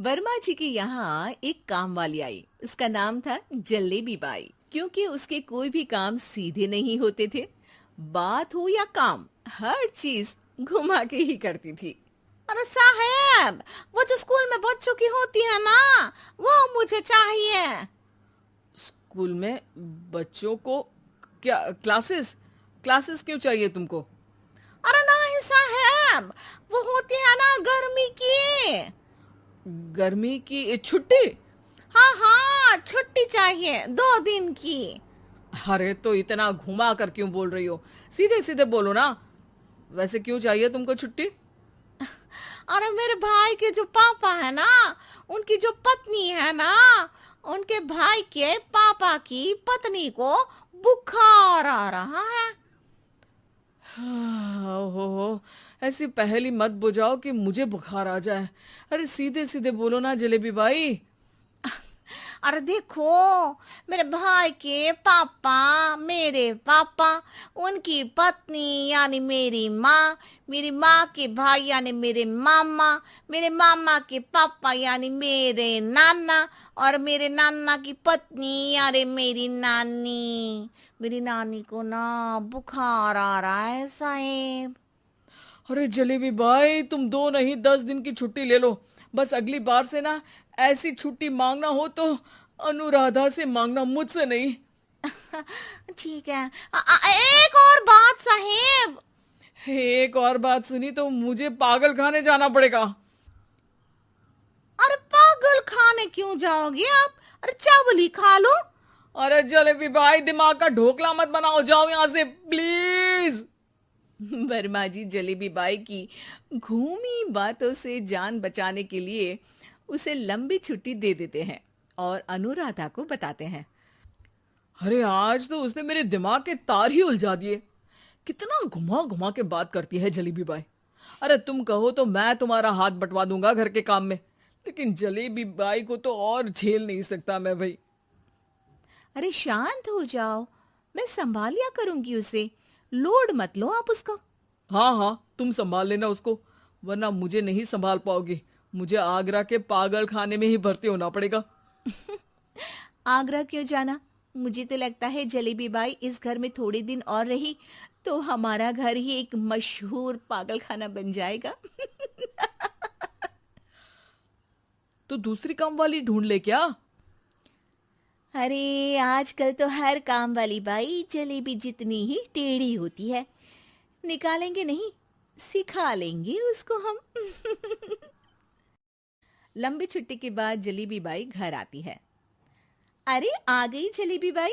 वर्मा जी के यहाँ एक काम वाली आई। उसका नाम था जलेबी बाई। क्योंकि उसके कोई भी काम सीधे नहीं होते थे, बात हो या काम, हर चीज घुमा के ही करती थी। अरे साहब, वो जो स्कूल में बच्चों की होती है ना, वो मुझे चाहिए। स्कूल में बच्चों को क्या क्लासेस क्लासेस क्यों चाहिए तुमको? अरे नहीं साहब, वो होती है ना गर्मी की। गर्मी की छुट्टी? हाँ हाँ, छुट्टी चाहिए 2 दिन की। अरे तो इतना घुमा कर क्यों बोल रही हो? सीधे सीधे बोलो ना। वैसे क्यों चाहिए तुमको छुट्टी? अरे मेरे भाई के जो पापा है ना, उनकी जो पत्नी है ना, उनके भाई के पापा की पत्नी को बुखार आ रहा है। हो ऐसी पहेली मत बुझाओ कि मुझे बुखार आ जाए। अरे सीधे सीधे बोलो ना जलेबी भाई। अरे देखो, मेरे भाई के पापा, मेरे पापा, उनकी पत्नी यानी मेरी माँ के भाई यानी मेरे मामा के पापा यानी मेरे नाना, और मेरे नाना की पत्नी यानी मेरी नानी को ना बुखार आ रहा है साहेब। अरे जलेबी भाई, तुम 2 नहीं 10 दिन की छुट्टी ले लो। बस अगली बार से ना ऐसी छुट्टी मांगना हो तो अनुराधा से मांगना, मुझसे नहीं। ठीक है। एक और बात साहेब। एक और बात सुनी तो मुझे पागल खाने जाना पड़ेगा। अरे पागल खाने क्यों जाओगे आप? अरे चावल ही खा लो। अरे जलेबी भाई, दिमाग का ढोकला मत बनाओ, जाओ यहाँ से प्लीज। वर्मा जी जलेबी बाई की घूमी बातों से जान बचाने के लिए उसे लंबी छुट्टी दे देते हैं और अनुराधा को बताते हैं। अरे आज तो उसने मेरे दिमाग के तार ही उलझा दिए। कितना घुमा घुमा के बात करती है जलेबी बाई। अरे तुम कहो तो मैं तुम्हारा हाथ बंटवा दूंगा घर के काम में, लेकिन जलेबी बाई को तो और झेल नहीं सकता मैं भाई। अरे शांत हो जाओ, मैं संभाल लिया करूंगी उसे, लोड मत लो आप उसका। हाँ हाँ, तुम संभाल लेना उसको, वरना मुझे नहीं संभाल पाओगे। मुझे आगरा के पागल खाने में ही भर्ती होना पड़ेगा। आगरा क्यों जाना? मुझे तो लगता है जलेबी बाई इस घर में थोड़े दिन और रही तो हमारा घर ही एक मशहूर पागल खाना बन जाएगा। तो दूसरी काम वाली ढूंढ ले क्या? अरे आजकल तो हर काम वाली बाई जलेबी जितनी ही टेढ़ी होती है। निकालेंगे नहीं, सिखा लेंगे उसको हम। लंबी छुट्टी के बाद जलेबी बाई घर आती है। अरे आ गई जलेबी बाई,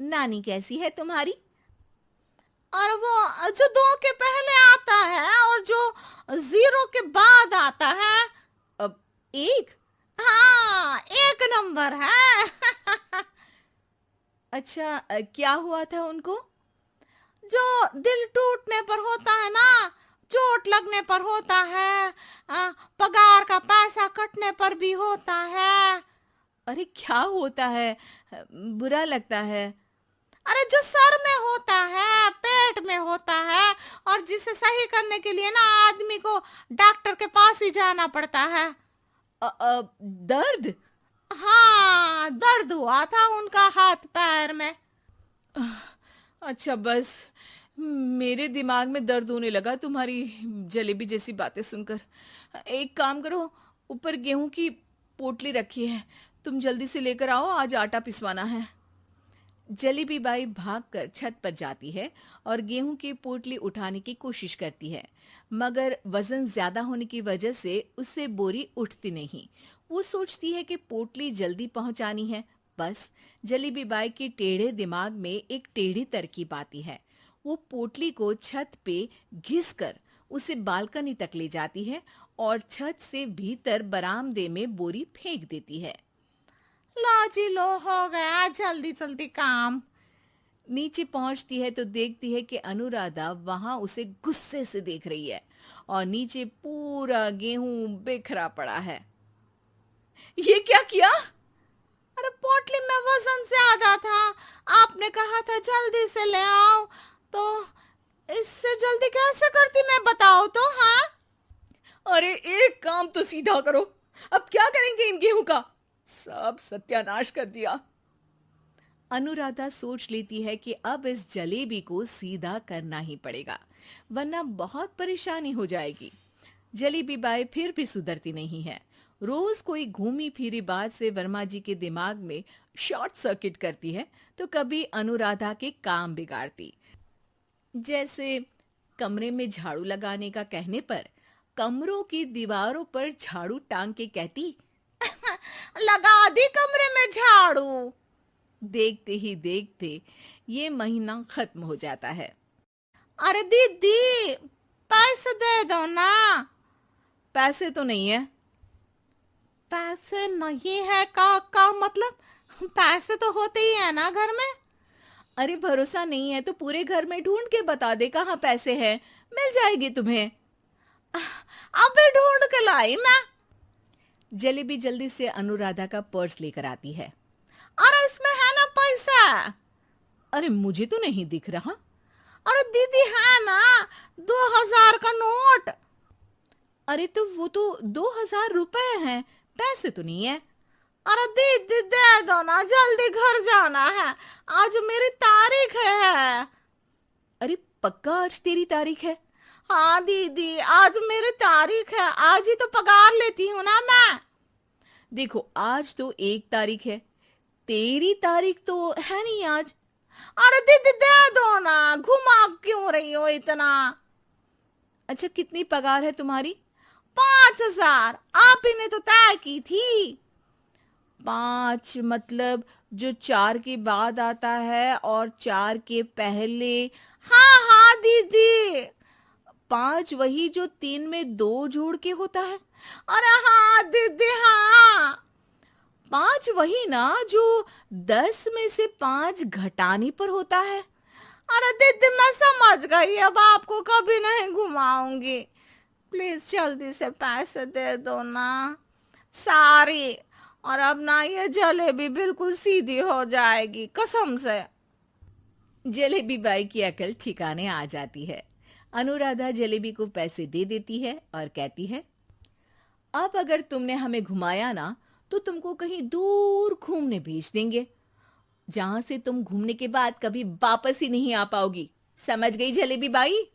नानी कैसी है तुम्हारी? और वो जो 2 के पहले आता है और जो 0 के बाद आता है। अब एक। हाँ, 1 नंबर है। अच्छा, क्या हुआ था उनको? जो दिल टूटने पर होता है ना, चोट लगने पर होता है, पगार का पैसा कटने पर भी होता है। अरे क्या होता है? बुरा लगता है? अरे जो सर में होता है, पेट में होता है, और जिसे सही करने के लिए ना आदमी को डॉक्टर के पास ही जाना पड़ता है। दर्द? हाँ, दर्द हुआ था उनका हाथ पैर में। अच्छा बस, मेरे दिमाग में दर्द होने लगा तुम्हारी जलेबी जैसी बातें सुनकर। एक काम करो, ऊपर गेहूं की पोटली रखी है, तुम जल्दी से लेकर आओ, आज आटा पिसवाना है। जलेबी बाई भागकर छत पर जाती है और गेहूं की पोटली उठाने की कोशिश करती है, मगर वजन ज्यादा होने की वजह से उससे बोरी उठती नहीं। वो सोचती है कि पोटली जल्दी पहुंचानी है। बस जलेबी बाई के टेढ़े दिमाग में एक टेढ़ी तरकीब आती है। वो पोटली को छत पे घिसकर उसे बालकनी तक ले जाती है और छत से भीतर बरामदे में बोरी फेंक देती है। लो जी लो, हो गया जल्दी जल्दी काम। नीचे पहुंचती है तो देखती है कि अनुराधा वहां उसे गुस्से से देख रही है और नीचे पूरा गेहूं बिखरा पड़ा है। ये क्या किया? अरे पोटली में वजन ज्यादा था, आपने कहा था जल्दी से ले आओ, तो इससे जल्दी कैसे करती मैं बताओ तो। हाँ, अरे एक काम तो सीधा करो, अब क्या करेंगे इन गेहूं का? सब सत्यानाश कर दिया। अनुराधा सोच लेती है कि अब इस जलेबी को सीधा करना ही पड़ेगा, वरना बहुत परेशानी हो जाएगी। जलेबी बाई फिर भी सुधरती नहीं है। रोज कोई घूमी फिरी बात से वर्मा जी के दिमाग में शॉर्ट सर्किट करती है, तो कभी अनुराधा के काम बिगाड़ती। जैसे कमरे में झाड़ू लगाने का कहने पर कमरों की दीवारों पर झाड़ू टांग के कहती, लगा दी कमरे में झाड़ू। देखते ही देखते ये महीना खत्म हो जाता है। अरे दीदी, पैसे दे दो ना। पैसे तो नहीं है। पैसे नहीं है का मतलब? पैसे तो होते ही है ना घर में। अरे भरोसा नहीं है तो पूरे घर में ढूंढ के बता दे कहाँ पैसे हैं, मिल जाएगी तुम्हें। अबे ढूंढ के लाई मैं। जलेबी जल्दी से अनुराधा का पर्स लेकर आती है। अरे इसमें है ना पैसा। अरे मुझे तो नहीं दिख रहा। अरे दीदी है ना, 2000 का नोट। अरे तो वो तो 2000 रुपए हैं, पैसे तो नहीं है। अरे दीदी दे दो ना, जल्दी घर जाना है, आज मेरी तारीख है। अरे पक्का आज तेरी तारीख है? हाँ दीदी, आज मेरी तारीख है, आज ही तो पगार लेती हूँ ना मैं। देखो आज तो 1 तारीख है, तेरी तारीख तो है नहीं आज। अरे दीदी दे दो ना, घुमा क्यों रही हो इतना? अच्छा कितनी पगार है तुम्हारी? 5000, आप ही ने तो तय की थी। 5 मतलब जो 4 के बाद आता है और 4 के पहले। हाँ हाँ दीदी। 5 वही जो 3 में 2 जोड़ के होता है। अरे हाँ दीदी हाँ। 5 वही ना जो 10 में से 5 घटाने पर होता है। अरे दीदी मैं समझ गई, अब आपको कभी नहीं घुमाऊंगी। प्लीज जल्दी से पैसे दे दो ना, सारी। और अब ना ये जलेबी बिल्कुल सीधी हो जाएगी कसम से। जलेबी बाई की अकल ठिकाने आ जाती है। अनुराधा जलेबी को पैसे दे देती है और कहती है, अब अगर तुमने हमें घुमाया ना तो तुमको कहीं दूर घूमने भेज देंगे, जहां से तुम घूमने के बाद कभी वापस ही नहीं आ पाओगी। समझ गई जलेबी बाई?